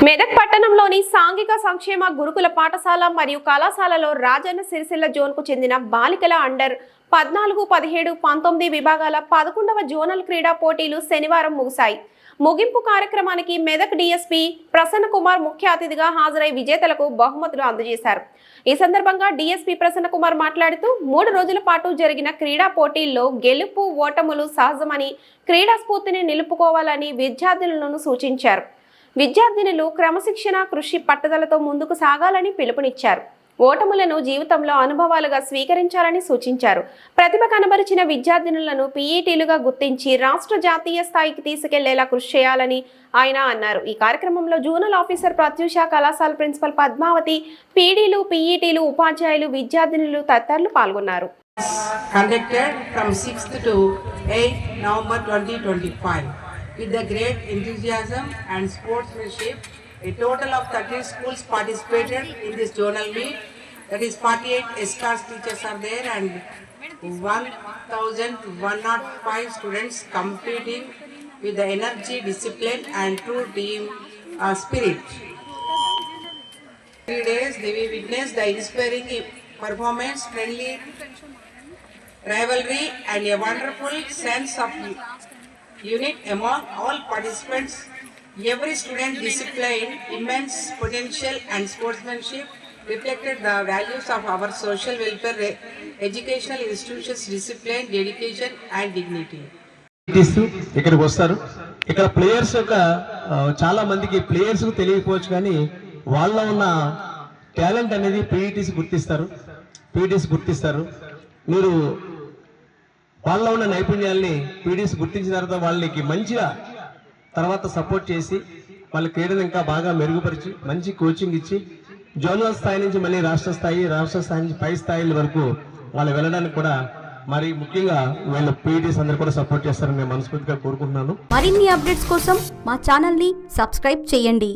మెదక్ పట్టణంలోని సాంఘిక సంక్షేమ గురుకుల పాఠశాల మరియు కళాశాలలో రాజన్న సిరిసిల్ల జోన్కు చెందిన బాలికల అండర్ 14, 17, 19 విభాగాల 11వ జోనల్ క్రీడా పోటీలు శనివారం ముగిశాయి. ముగింపు కార్యక్రమానికి మెదక్ డీఎస్పీ ప్రసన్న కుమార్ ముఖ్య అతిథిగా హాజరై విజేతలకు బహుమతులు అందజేశారు. ఈ సందర్భంగా డీఎస్పీ ప్రసన్న కుమార్ మాట్లాడుతూ 3 రోజుల పాటు జరిగిన క్రీడా పోటీల్లో గెలుపు ఓటములు సహజమని, క్రీడా స్ఫూర్తిని నిలుపుకోవాలని విద్యార్థులను సూచించారు. విద్యార్థినులు క్రమశిక్షణ, కృషి, పట్టుదలతో ముందుకు సాగాలని పిలుపునిచ్చారు. ఓటములను జీవితంలో అనుభవాలుగా స్వీకరించాలని సూచించారు. ప్రతిభ కనబరిచిన విద్యార్థినులను పీఈటీలుగా గుర్తించి రాష్ట్ర, జాతీయ స్థాయికి తీసుకెళ్లేలా కృషి చేయాలని ఆయన అన్నారు. ఈ కార్యక్రమంలో జోనల్ ఆఫీసర్ ప్రత్యూష, కళాశాల ప్రిన్సిపల్ పద్మావతి, పీడీలు, పీఈటీలు, ఉపాధ్యాయులు, విద్యార్థినులు తదితరులు పాల్గొన్నారు. Conducted from 6th to 8th November 2025 with the great enthusiasm and sportsmanship. A total of 30 schools participated in this zonal meet. That is 48 SCARS teachers are there and 1,105 students competing with the energy, discipline and true team spirit. 3 days they will witness the inspiring performance, friendly rivalry and a wonderful sense of unity among all participants. Every student displayed immense potential and sportsmanship reflected the values of our social welfare educational institutions, discipline, dedication and dignity. ఇక్కడికి వస్తారు. ఇక్కడ players యొక్క చాలా మందికి players తెలియకపోవచ్చు, కానీ వాళ్ళలో ఉన్న టాలెంట్ అనేది పీఈటీస్ గుర్తిస్తారు. మీరు వాళ్ళలో ఉన్న నైపుణ్యాల్ని పీఈటీస్ గుర్తించిన తర్వాత వాళ్ళకి మంచిగా తర్వాత సపోర్ట్ చేసి వాళ్ళ క్రీడను ఇంకా బాగా మెరుగుపరిచి మంచి కోచింగ్ ఇచ్చి జోనల్ స్థాయి నుంచి మళ్ళీ రాష్ట్ర స్థాయి నుంచి పై స్థాయిల వరకు వాళ్ళు వెళ్ళడానికి కూడా మరి ముఖ్యంగా వీళ్ళ పీఈటీస్ అందరూ కూడా సపోర్ట్ చేస్తారని నేను మనస్ఫూర్తిగా కోరుకుంటున్నాను. మరిన్ని అప్డేట్స్ కోసం మా ఛానల్ ని సబ్స్క్రైబ్ చేయండి.